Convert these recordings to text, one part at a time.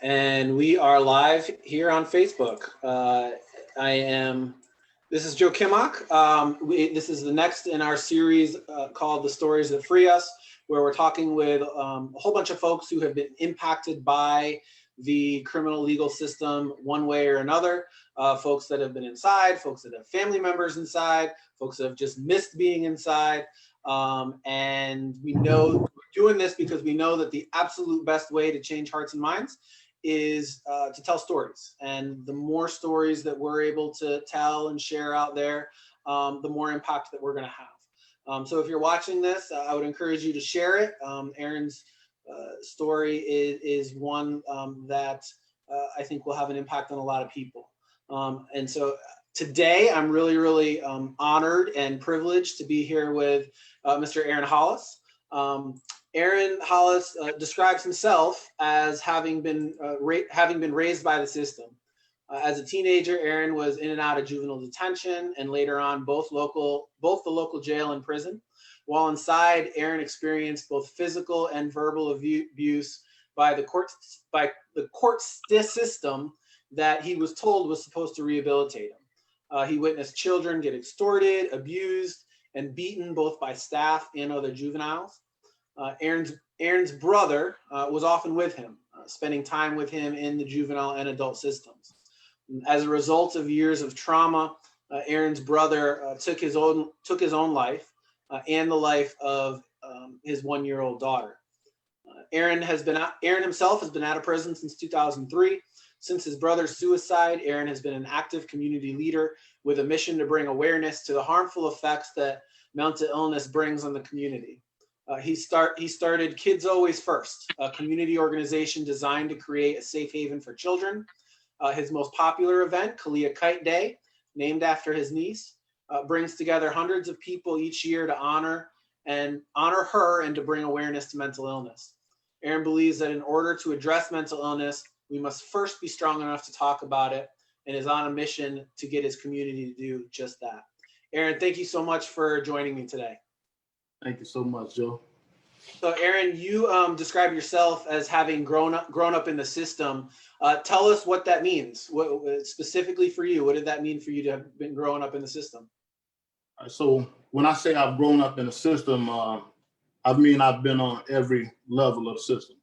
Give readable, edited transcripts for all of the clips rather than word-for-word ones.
And we are live here on Facebook. This is Joe Kimmock. This is the next in our series called The Stories That Free Us, where we're talking with a whole bunch of folks who have been impacted by the criminal legal system one way or another. Folks that have been inside, folks that have family members inside, folks that have just missed being inside. And we know we're doing this because we know that the absolute best way to change hearts and minds is to tell stories. And the more stories that we're able to tell and share out there, the more impact that we're going to have. So if you're watching this, I would encourage you to share it. Aaron's story is one that I think will have an impact on a lot of people. And so today, I'm really honored and privileged to be here with Mr. Aaron Hollis. Aaron Hollis describes himself as having been raised by the system. As a teenager, Aaron was in and out of juvenile detention, and later on both the local jail and prison. While inside, Aaron experienced both physical and verbal abuse by the court system that he was told was supposed to rehabilitate him. He witnessed children get extorted, abused, and beaten both by staff and other juveniles. Aaron's brother was often with him, spending time with him in the juvenile and adult systems. As a result of years of trauma, Aaron's brother took his own life and the life of his 1-year-old daughter. Aaron himself has been out of prison since 2003. Since his brother's suicide, Aaron has been an active community leader with a mission to bring awareness to the harmful effects that mental illness brings on the community. He started Kids Always First, a community organization designed to create a safe haven for children. His most popular event, Kalia Kite Day, named after his niece, brings together hundreds of people each year to honor her and to bring awareness to mental illness. Aaron believes that in order to address mental illness, we must first be strong enough to talk about it, and is on a mission to get his community to do just that. Aaron, thank you so much for joining me today. Thank you so much, Joe. So Aaron, you describe yourself as having grown up in the system. Tell us what that means. What specifically for you, what did that mean for you to have been growing up in the system? So when I say I've grown up in the system, I mean I've been on every level of the system.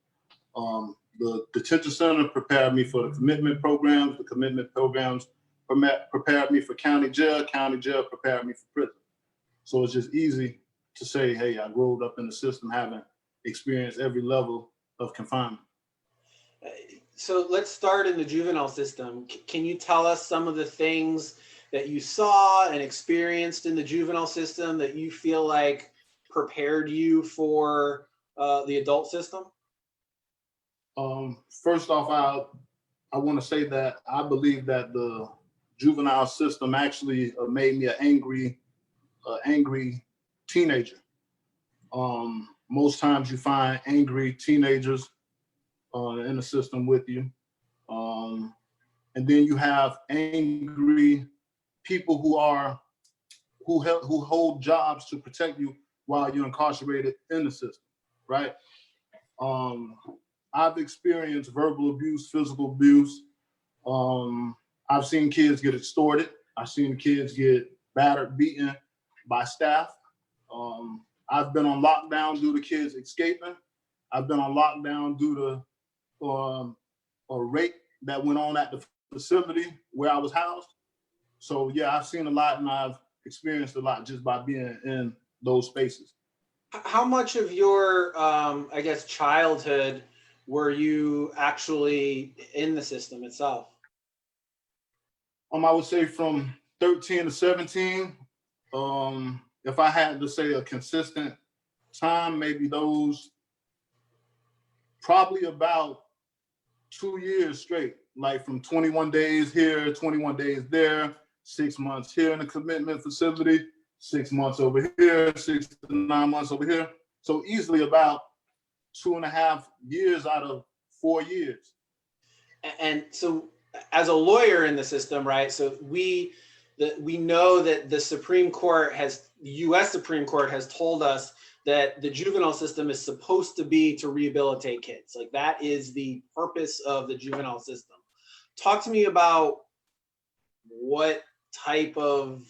The detention center prepared me for the commitment programs. The commitment programs prepared me for county jail. County jail prepared me for prison. So it's just easy to say, hey, I grew up in the system, having experienced every level of confinement. So let's start in the juvenile system. Can you tell us some of the things that you saw and experienced in the juvenile system that you feel like prepared you for the adult system? First off, I want to say that I believe that the juvenile system actually made me an angry teenager. Most times you find angry teenagers in the system with you. And then you have angry people who hold jobs to protect you while you're incarcerated in the system, right? I've experienced verbal abuse, physical abuse. I've seen kids get extorted. I've seen kids get battered, beaten by staff. I've been on lockdown due to kids escaping. I've been on lockdown due to a rape that went on at the facility where I was housed. So yeah, I've seen a lot and I've experienced a lot just by being in those spaces. How much of your, childhood were you actually in the system itself? I would say from 13 to 17. If I had to say a consistent time, maybe those probably about 2 years straight, like from 21 days here, 21 days there, 6 months here in the commitment facility, 6 months over here, 6 to 9 months over here. So easily about 2.5 years out of 4 years. And so as a lawyer in the system, right? So we know that the U.S. Supreme Court has told us that the juvenile system is supposed to be to rehabilitate kids. Like that is the purpose of the juvenile system. Talk to me about what type of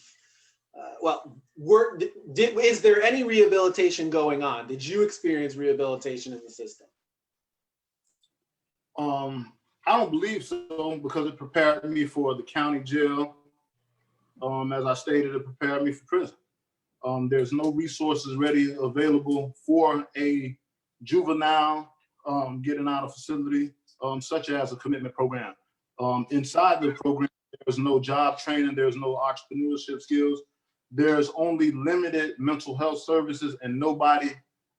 is there any rehabilitation going on? Did you experience rehabilitation in the system? I don't believe so, because it prepared me for the county jail. As I stated, it prepared me for prison. There's no resources ready available for a juvenile getting out of facility, such as a commitment program. Inside the program, there's no job training, there's no entrepreneurship skills. There's only limited mental health services, and nobody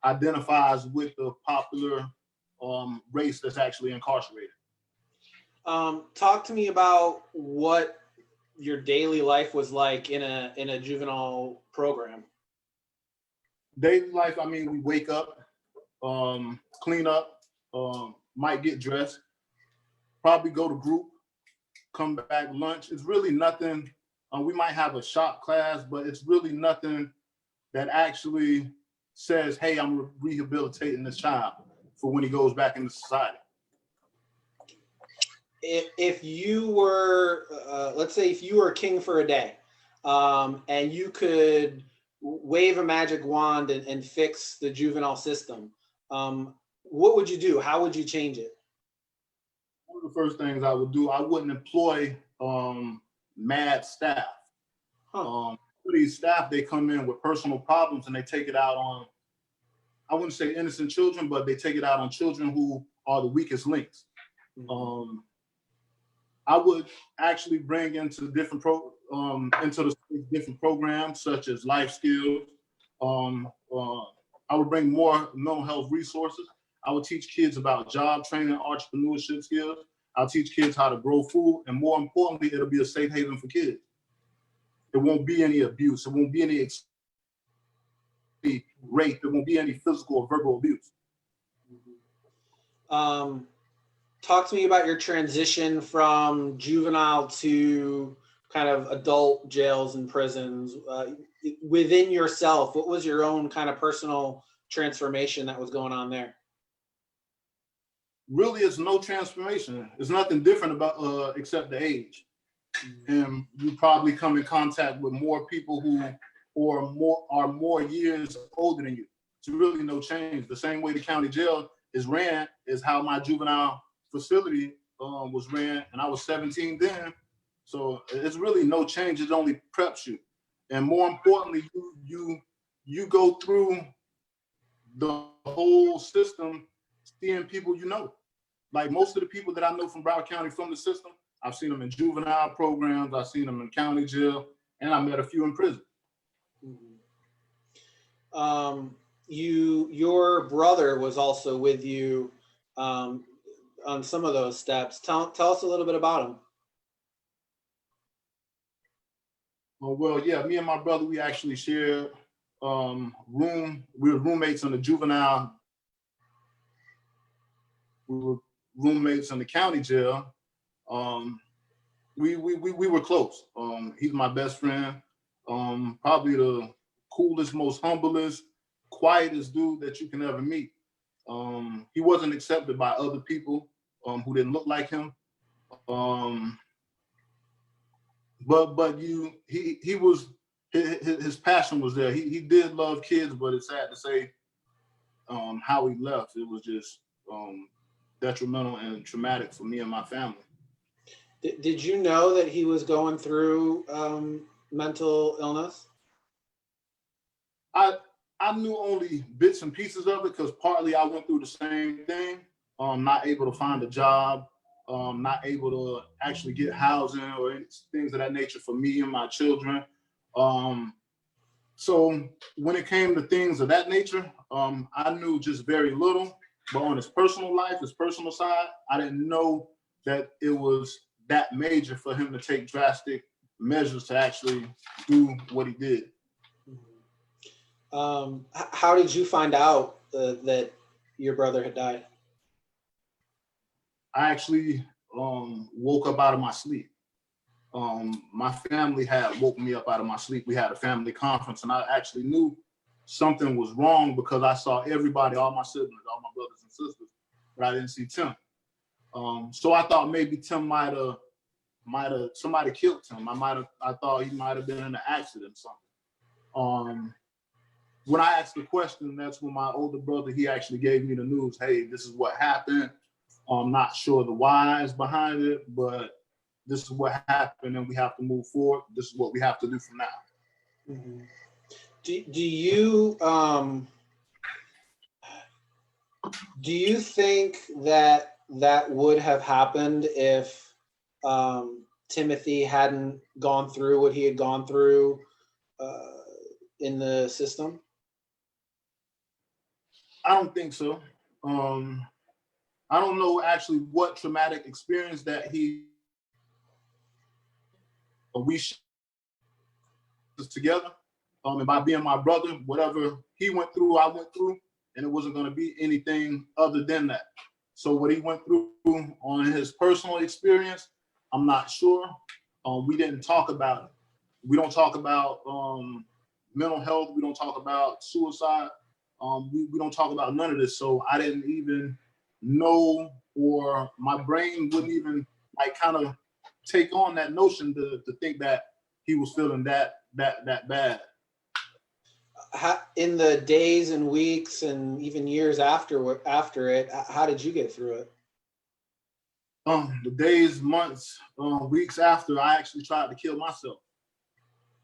identifies with the popular race that's actually incarcerated. Talk to me about what your daily life was like in a juvenile program. Daily life, I mean, we wake up, clean up, might get dressed, probably go to group, come back, lunch. It's really nothing. We might have a shop class, but it's really nothing that actually says, hey, I'm rehabilitating this child for when he goes back into society. If you were, let's say if you were king for a day, and you could wave a magic wand and fix the juvenile system, what would you do? How would you change it? One of the first things I would do, I wouldn't employ mad staff. These staff, they come in with personal problems and they take it out on, I wouldn't say innocent children, but they take it out on children who are the weakest links. Mm-hmm. I would actually bring into different different programs such as life skills. I would bring more mental health resources. I would teach kids about job training, entrepreneurship skills. I'll teach kids how to grow food, and more importantly, it'll be a safe haven for kids. There won't be any abuse. There won't be any rape. There won't be any physical or verbal abuse. Talk to me about your transition from juvenile to kind of adult jails and prisons. Within yourself, what was your own kind of personal transformation that was going on there? Really, it's no transformation. There's nothing different about except the age. And you probably come in contact with more people who are more years older than you. It's really no change. The same way the county jail is ran is how my juvenile facility was ran, and I was 17 then. So it's really no change. It only preps you, and more importantly, you go through the whole system, seeing people you know. Like most of the people that I know from Broward County from the system, I've seen them in juvenile programs, I've seen them in county jail, and I met a few in prison. Your brother was also with you on some of those steps. Tell us a little bit about him. Well, yeah, me and my brother, we actually shared room. We were roommates in the juvenile. We were roommates in the county jail. We were close. He's my best friend. Probably the coolest, most humblest, quietest dude that you can ever meet. He wasn't accepted by other people who didn't look like him. But he was, his passion was there. He did love kids, but it's sad to say how he left. It was just detrimental and traumatic for me and my family. Did you know that he was going through mental illness? I knew only bits and pieces of it because partly I went through the same thing. Not able to find a job, not able to actually get housing or things of that nature for me and my children. So when it came to things of that nature, I knew just very little. But on his personal life, his personal side, I didn't know that it was that major for him to take drastic measures to actually do what he did. How did you find out that your brother had died? I actually woke up out of my sleep. My family had woke me up out of my sleep. We had a family conference, and I actually knew something was wrong because I saw everybody, all my siblings, all my brothers and sisters, but I didn't see Tim. So I thought maybe Tim might have somebody killed Tim. I thought he might have been in an accident or something. When I asked the question, that's when my older brother, he actually gave me the news. Hey, this is what happened. I'm not sure the whys behind it, but this is what happened and we have to move forward. This is what we have to do from now. Mm-hmm. Do you think that would have happened if Timothy hadn't gone through what he had gone through in the system? I don't think so. I don't know actually what traumatic experience that we together. And by being my brother, whatever he went through, I went through, and it wasn't going to be anything other than that. So what he went through on his personal experience, I'm not sure. We didn't talk about it. We don't talk about mental health. We don't talk about suicide. We don't talk about none of this. So I didn't even know, or my brain wouldn't even like kind of take on that notion to think that he was feeling that bad. In the days and weeks and even years after it, how did you get through it? The days, months, weeks after, I actually tried to kill myself.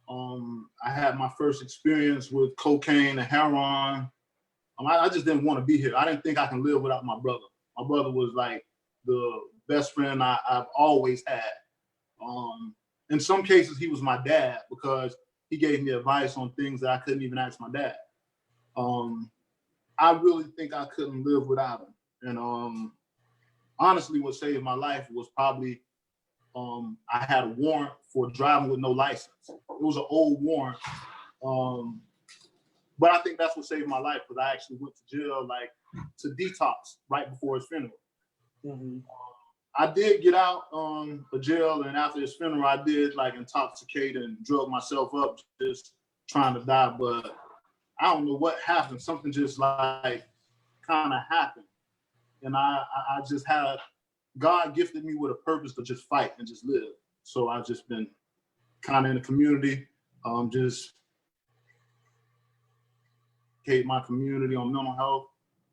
I had my first experience with cocaine and heroin. I just didn't want to be here. I didn't think I can live without my brother. My brother was like the best friend I've always had. In some cases, he was my dad because he gave me advice on things that I couldn't even ask my dad. I really think I couldn't live without him. And honestly, what saved my life was probably I had a warrant for driving with no license. It was an old warrant. But I think that's what saved my life because I actually went to jail, like to detox right before his funeral. Mm-hmm. I did get out of jail, and after his funeral, I did like intoxicate and drug myself up, just trying to die. But I don't know what happened. Something just like kind of happened, and I just had God gifted me with a purpose to just fight and just live. So I've just been kind of in the community, just educate my community on mental health,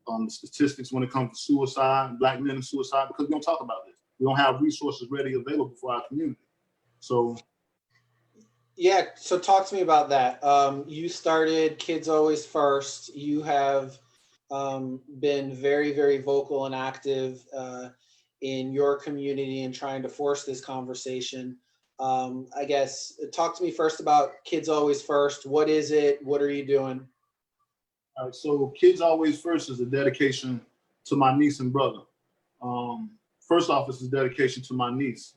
the statistics when it comes to suicide, Black men and suicide, because we don't talk about this. We don't have resources ready available for our community. So. Yeah, so talk to me about that. You started Kids Always First. You have been very, very vocal and active in your community and trying to force this conversation. I guess talk to me first about Kids Always First. What is it? What are you doing? All right, so Kids Always First is a dedication to my niece and brother. First off, it's a dedication to my niece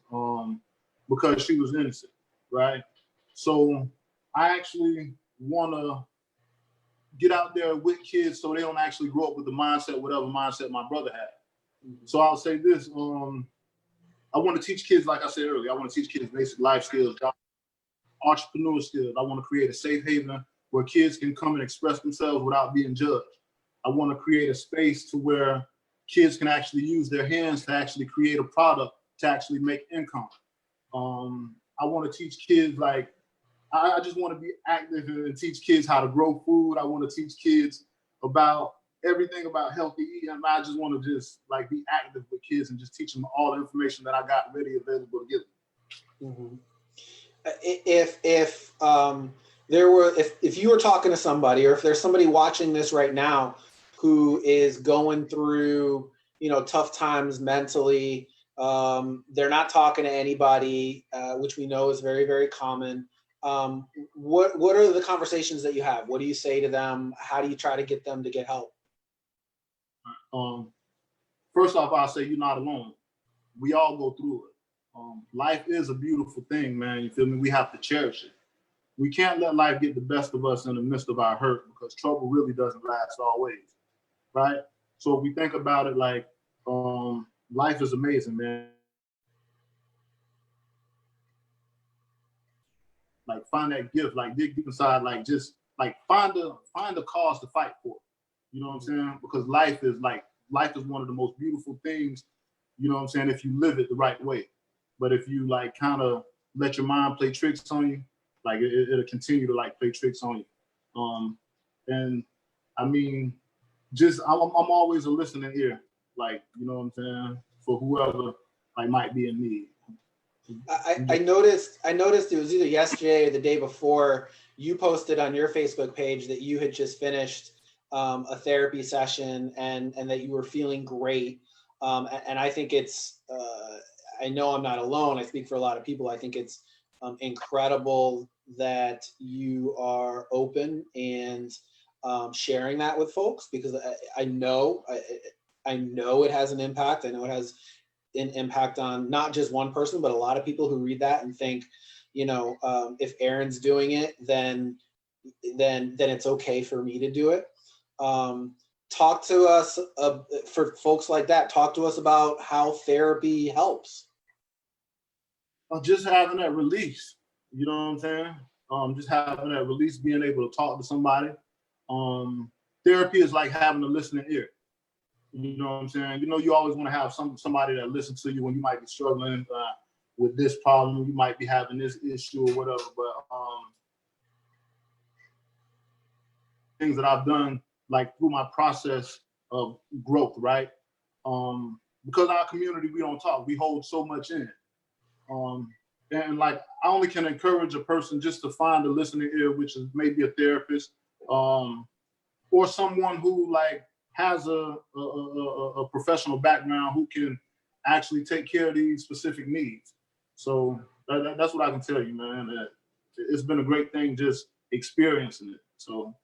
because she was innocent, right? So I actually want to get out there with kids so they don't actually grow up with the mindset, whatever mindset my brother had. Mm-hmm. So I'll say this, I want to teach kids, like I said earlier, I want to teach kids basic life skills, entrepreneur skills. I want to create a safe haven where kids can come and express themselves without being judged. I want to create a space to where kids can actually use their hands to actually create a product to actually make income. I want to teach kids I just want to be active and teach kids how to grow food. I want to teach kids about everything about healthy eating. I just want to just be active with kids and just teach them all the information that I got ready available to give them. Mm-hmm. If you were talking to somebody, or if there's somebody watching this right now who is going through, tough times mentally, they're not talking to anybody, which we know is very, very common. What are the conversations that you have? What do you say to them? How do you try to get them to get help? First off, I'll say you're not alone. We all go through it. Life is a beautiful thing, man. You feel me? We have to cherish it. We can't let life get the best of us in the midst of our hurt because trouble really doesn't last always, right? So if we think about it life is amazing, man. Find that gift, dig deep inside, just like find a cause to fight for. You know what I'm saying? Because life is one of the most beautiful things, you know what I'm saying, if you live it the right way. But if you like kind of let your mind play tricks on you, like it'll continue to like play tricks on you. And I mean, just I'm always a listening ear, like, you know what I'm saying, for whoever like might be in need. I noticed it was either yesterday or the day before, you posted on your Facebook page that you had just finished a therapy session and that you were feeling great. And I think it's, I know I'm not alone. I speak for a lot of people. I think it's incredible that you are open and sharing that with folks, because I know it has an impact. I know it has an impact on not just one person, but a lot of people who read that and think, you know, if Aaron's doing it, then it's okay for me to do it. Talk to us, for folks like that, talk to us about how therapy helps. Just having that release, you know what I'm saying? Just having that release, being able to talk to somebody. Therapy is like having a listening ear. You know what I'm saying? You know, you always want to have somebody that listens to you when you might be struggling with this problem, you might be having this issue or whatever. But things that I've done, like through my process of growth, right? Because our community, we don't talk, we hold so much in. And like, I only can encourage a person just to find a listening ear, which is maybe a therapist, or someone who like has a professional background who can actually take care of these specific needs. So that's what I can tell you, man. That it's been a great thing just experiencing it. So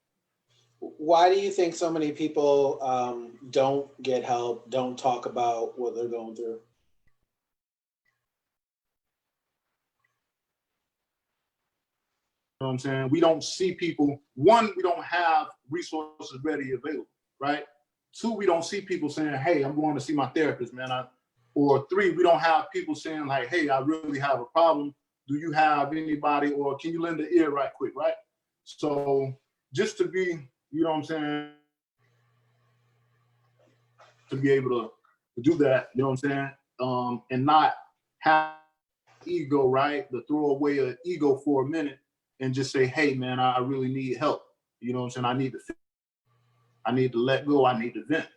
why do you think so many people don't get help, don't talk about what they're going through? You know what I'm saying? We don't see people. One, we don't have resources ready available, right? Two, we don't see people saying, hey, I'm going to see my therapist, man. Or three, we don't have people saying like, hey, I really have a problem. Do you have anybody, or can you lend an ear right quick, right? So just to be, you know what I'm saying, to be able to do that, you know what I'm saying? And not have ego, right? To throw away an ego for a minute and just say, hey, man, I really need help. You know what I'm saying? I need to let go. I need to vent.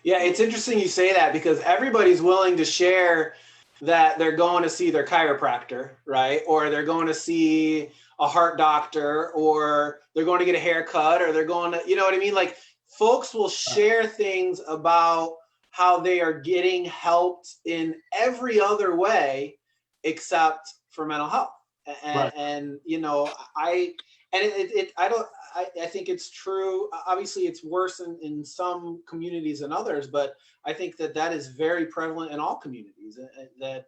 Yeah, it's interesting you say that, because everybody's willing to share that they're going to see their chiropractor, right? Or they're going to see a heart doctor, or they're going to get a haircut, or they're going to, you know what I mean? Like, folks will share things about how they are getting helped in every other way except for mental health. And you know, I think it's true. Obviously, it's worse in some communities than others, but I think that is very prevalent in all communities. That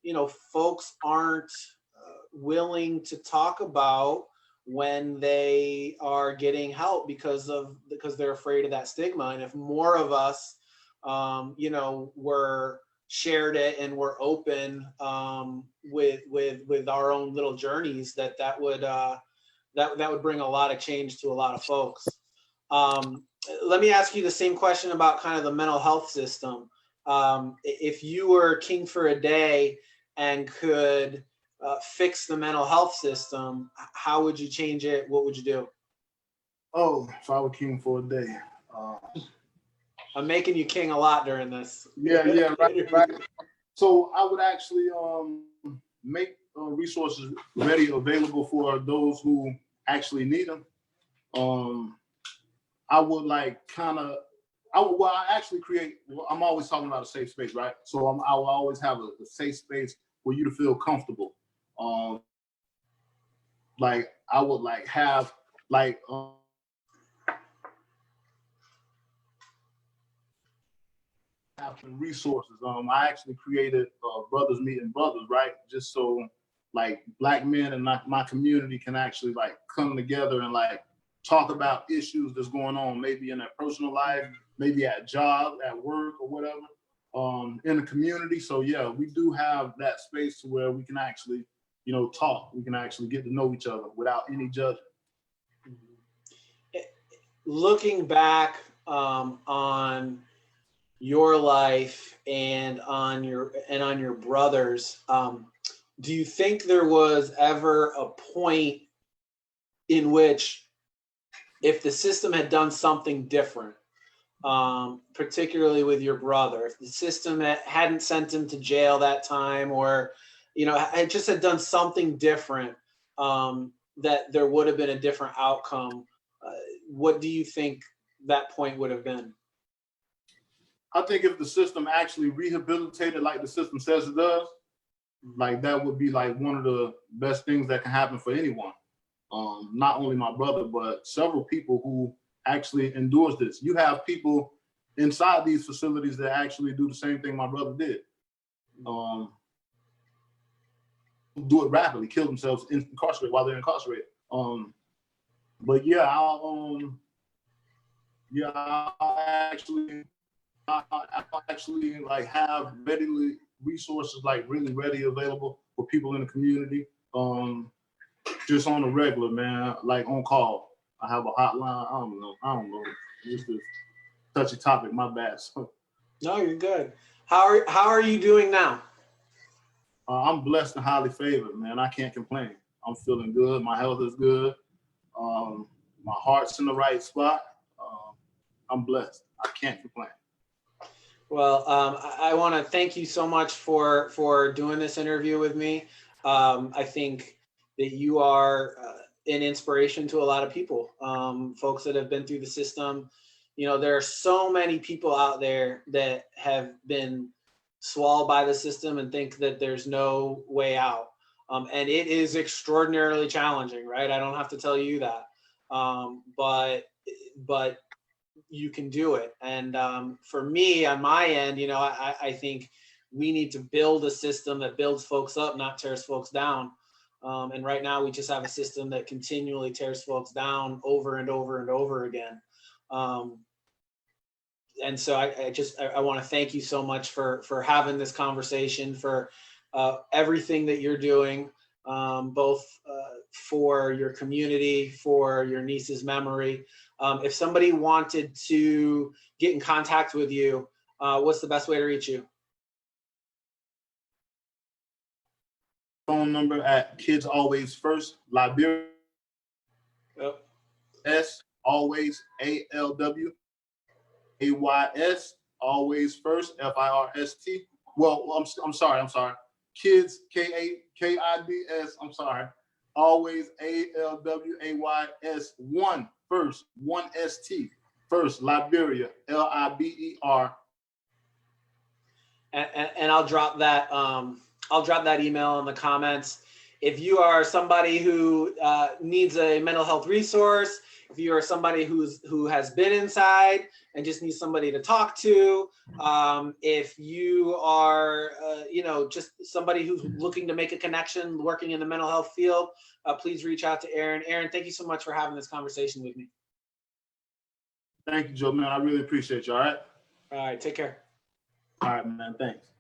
you know, folks aren't willing to talk about when they are getting help because they're afraid of that stigma. And if more of us, you know, were shared it and we're open with our own little journeys, that would bring a lot of change to a lot of folks. Let me ask you the same question about kind of the mental health system. If you were king for a day and could fix the mental health system, how would you change it? What would you do? Oh, if I were king for a day. I'm making you king a lot during this. Yeah, right. So I would actually make resources ready, available for those who actually need them. I would like kind of, I actually create, I'm always talking about a safe space, right? So I will always have a safe space for you to feel comfortable. Like I would like have like, resources. I actually created Brothers Meeting Brothers, right? Just so like Black men in my community can actually like come together and like talk about issues that's going on, maybe in their personal life, maybe at job, at work, or whatever, in the community. So yeah, we do have that space to where we can actually, you know, talk. We can actually get to know each other without any judgment. looking back on your life and on your brothers, do you think there was ever a point in which, if the system had done something different, particularly with your brother, if the system hadn't sent him to jail that time, or it just had done something different, that there would have been a different outcome, what do you think that point would have been? I think if the system actually rehabilitated like the system says it does, like that would be like one of the best things that can happen for anyone. Not only my brother, but several people who actually endures this. You have people inside these facilities that actually do the same thing my brother did. Do it rapidly, kill themselves incarcerated while they're incarcerated. But yeah, I'll actually like have readily resources like really ready available for people in the community. Just on the regular, man, like on call. I have a hotline. I don't know. It's just touchy topic. My bad. No, you're good. How are you doing now? I'm blessed and highly favored, man. I can't complain. I'm feeling good. My health is good. My heart's in the right spot. I'm blessed. I can't complain. Well, I want to thank you so much for doing this interview with me. I think that you are an inspiration to a lot of people, folks that have been through the system. There are so many people out there that have been swallowed by the system and think that there's no way out. And it is extraordinarily challenging, right? I don't have to tell you that. But you can do it. And for me, on my end, I think we need to build a system that builds folks up, not tears folks down. And right now, we just have a system that continually tears folks down over and over and over again. And so I want to thank you so much for having this conversation, for everything that you're doing, both for your community, for your niece's memory. If somebody wanted to get in contact with you, what's the best way to reach you? Phone number at Kids Always First, Liberia. Yep. S always ALWAYS, always first, FIRST. Well, I'm sorry. Kids, KIDS. I'm sorry. Always ALWAYS, one first, one ST, first, Liberia, LIBER. And I'll drop that. I'll drop that email in the comments. If you are somebody who needs a mental health resource, if you are somebody who has been inside and just needs somebody to talk to, if you are just somebody who's looking to make a connection, working in the mental health field, please reach out to Aaron. Aaron, thank you so much for having this conversation with me. Thank you, Joe, man. I really appreciate you. All right. All right. Take care. All right, man. Thanks.